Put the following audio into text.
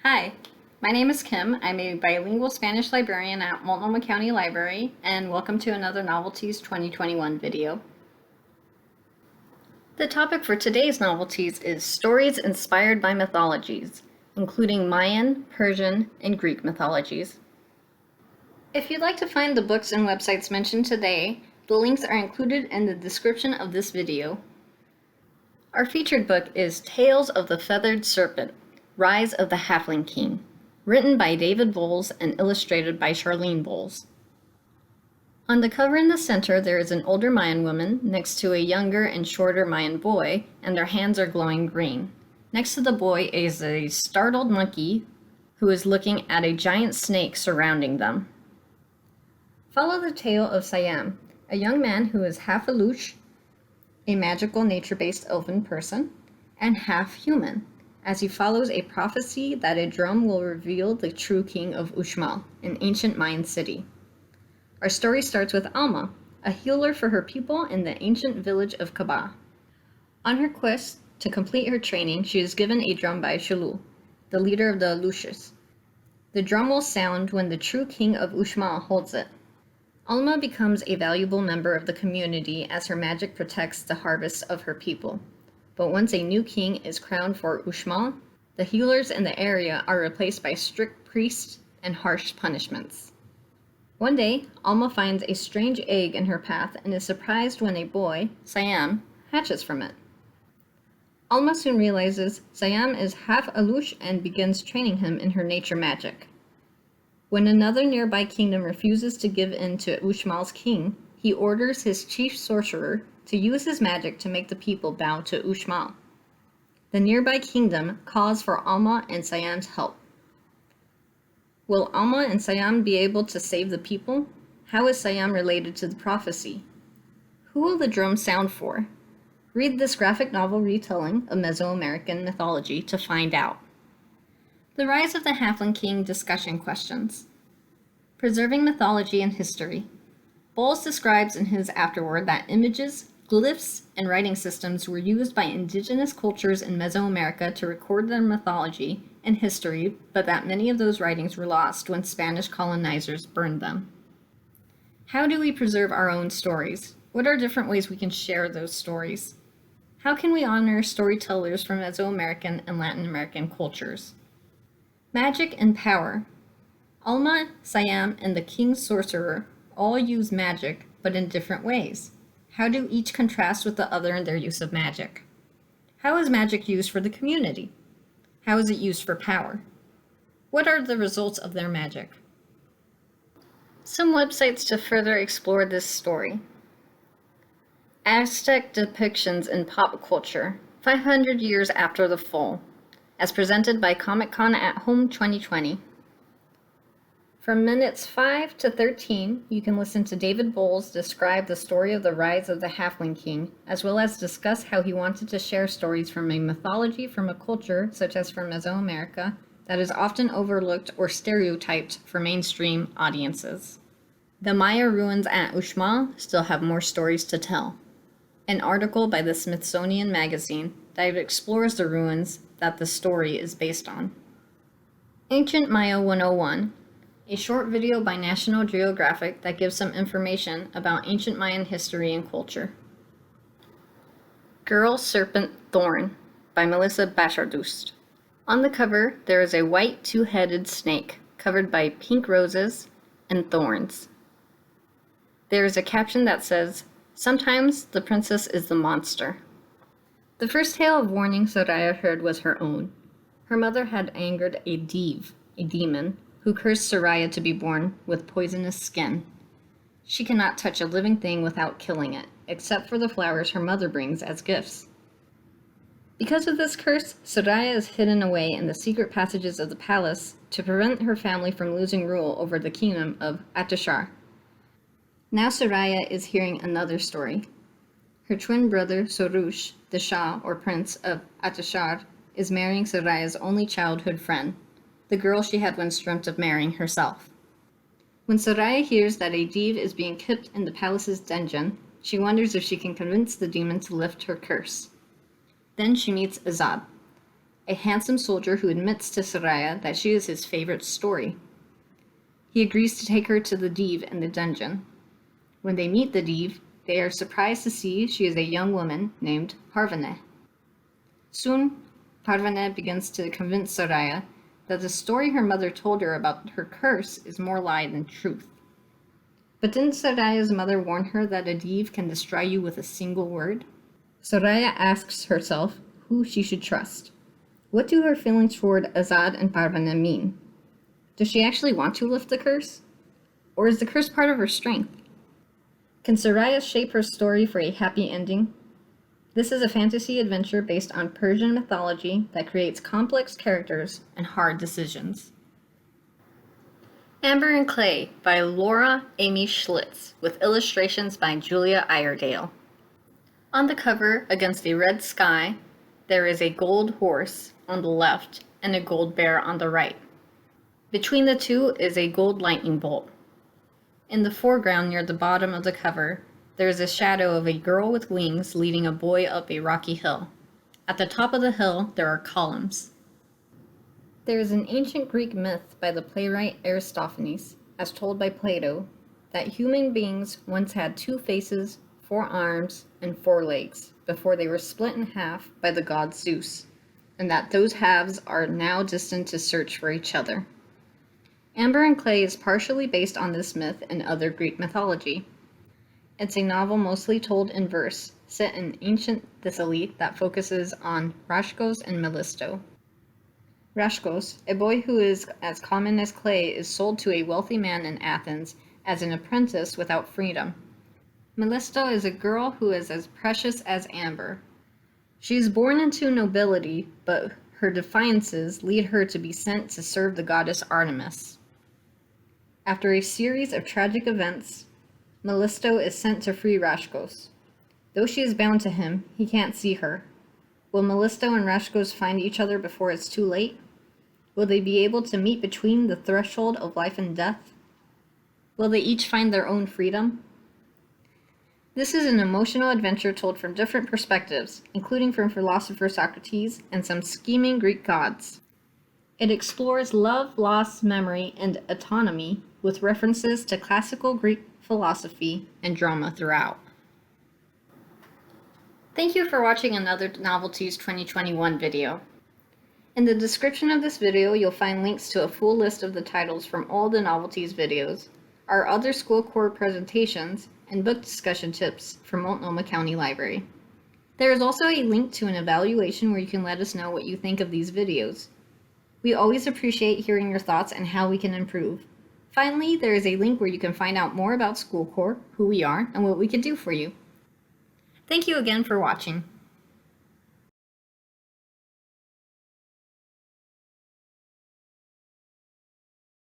Hi, my name is Kim. I'm a bilingual Spanish librarian at Multnomah County Library, and welcome to another Novelties 2021 video. The topic for today's Novelties is stories inspired by mythologies, including Mayan, Persian, and Greek mythologies. If you'd like to find the books and websites mentioned today, the links are included in the description of this video. Our featured book is Tales of the Feathered Serpent, Rise of the Halfling King, written by David Bowles and illustrated by Charlene Bowles. On the cover in the center, there is an older Mayan woman next to a younger and shorter Mayan boy, and their hands are glowing green. Next to the boy is a startled monkey who is looking at a giant snake surrounding them. Follow the tale of Siam, a young man who is half Alush, a magical nature-based elven person, and half human, as he follows a prophecy that a drum will reveal the true king of Uxmal, an ancient Mayan city. Our story starts with Alma, a healer for her people in the ancient village of Kaba. On her quest to complete her training, she is given a drum by Shulu, the leader of the Alushes. The drum will sound when the true king of Uxmal holds it. Alma becomes a valuable member of the community as her magic protects the harvest of her people. But once a new king is crowned for Uxmal, the healers in the area are replaced by strict priests and harsh punishments. One day, Alma finds a strange egg in her path and is surprised when a boy, Siam, hatches from it. Alma soon realizes Siam is half Alush and begins training him in her nature magic. When another nearby kingdom refuses to give in to Uxmal's king, he orders his chief sorcerer to use his magic to make the people bow to Uxmal. The nearby kingdom calls for Alma and Siam's help. Will Alma and Siam be able to save the people? How is Siam related to the prophecy? Who will the drum sound for? Read this graphic novel retelling of Mesoamerican mythology to find out. The Rise of the Halfling King discussion questions. Preserving mythology and history. Bowles describes in his afterword that images, glyphs, and writing systems were used by indigenous cultures in Mesoamerica to record their mythology and history, but that many of those writings were lost when Spanish colonizers burned them. How do we preserve our own stories? What are different ways we can share those stories? How can we honor storytellers from Mesoamerican and Latin American cultures? Magic and power. Alma, Siam, and the king's sorcerer all use magic, but in different ways. How do each contrast with the other in their use of magic? How is magic used for the community? How is it used for power? What are the results of their magic? Some websites to further explore this story. Aztec depictions in pop culture, 500 years after the fall, as presented by Comic-Con at Home 2020. From minutes 5 to 13, you can listen to David Bowles describe the story of the rise of the Halfling King, as well as discuss how he wanted to share stories from a mythology from a culture, such as from Mesoamerica, that is often overlooked or stereotyped for mainstream audiences. The Maya ruins at Uxmal still have more stories to tell. An article by the Smithsonian Magazine that explores the ruins that the story is based on. Ancient Maya 101, a short video by National Geographic that gives some information about ancient Mayan history and culture. Girl Serpent Thorn by Melissa Bachardust. On the cover, there is a white two-headed snake covered by pink roses and thorns. There is a caption that says, "Sometimes the princess is the monster." The first tale of warning Soraya heard was her own. Her mother had angered a Div, a demon, who cursed Soraya to be born with poisonous skin. She cannot touch a living thing without killing it, except for the flowers her mother brings as gifts. Because of this curse, Soraya is hidden away in the secret passages of the palace to prevent her family from losing rule over the kingdom of Atashar. Now Soraya is hearing another story. Her twin brother, Sorush, the Shah or Prince of Atashar, is marrying Soraya's only childhood friend, the girl she had once dreamt of marrying herself. When Soraya hears that a Div is being kept in the palace's dungeon, she wonders if she can convince the demon to lift her curse. Then she meets Azad. a handsome soldier who admits to Soraya that she is his favorite story. He agrees to take her to the Div in the dungeon. When they meet the Div, they are surprised to see she is a young woman named Parvaneh. Soon, Parvaneh begins to convince Soraya that the story her mother told her about her curse is more lie than truth. But didn't Soraya's mother warn her that a Div can destroy you with a single word? Soraya asks herself who she should trust. What do her feelings toward Azad and Parvaneh mean? Does she actually want to lift the curse? Or is the curse part of her strength? Can Soraya shape her story for a happy ending? This is a fantasy adventure based on Persian mythology that creates complex characters and hard decisions. Amber and Clay by Laura Amy Schlitz with illustrations by Julia Iredale. On the cover, against a red sky, there is a gold horse on the left and a gold bear on the right. Between the two is a gold lightning bolt. In the foreground near the bottom of the cover, there is a shadow of a girl with wings leading a boy up a rocky hill. At the top of the hill, there are columns. There is an ancient Greek myth by the playwright Aristophanes, as told by Plato, that human beings once had 2 faces, 4 arms, and 4 legs, before they were split in half by the god Zeus, and that those halves are now destined to search for each other. Amber and Clay is partially based on this myth and other Greek mythology. It's a novel mostly told in verse, set in ancient Thessaly that focuses on Rashkos and Melisto. Rashkos, a boy who is as common as Clay, is sold to a wealthy man in Athens as an apprentice without freedom. Melisto is a girl who is as precious as Amber. She is born into nobility, but her defiances lead her to be sent to serve the goddess Artemis. After a series of tragic events, Melisto is sent to free Rashkos. Though she is bound to him, he can't see her. Will Melisto and Rashkos find each other before it's too late? Will they be able to meet between the threshold of life and death? Will they each find their own freedom? This is an emotional adventure told from different perspectives, including from philosopher Socrates and some scheming Greek gods. It explores love, loss, memory, and autonomy with references to classical Greek philosophy and drama throughout. Thank you for watching another Novelties 2021 video. In the description of this video, you'll find links to a full list of the titles from all the Novelties videos, our other school core presentations, and book discussion tips from Multnomah County Library. There is also a link to an evaluation where you can let us know what you think of these videos. We always appreciate hearing your thoughts and how we can improve. Finally, there is a link where you can find out more about School Corps, who we are, and what we can do for you. Thank you again for watching.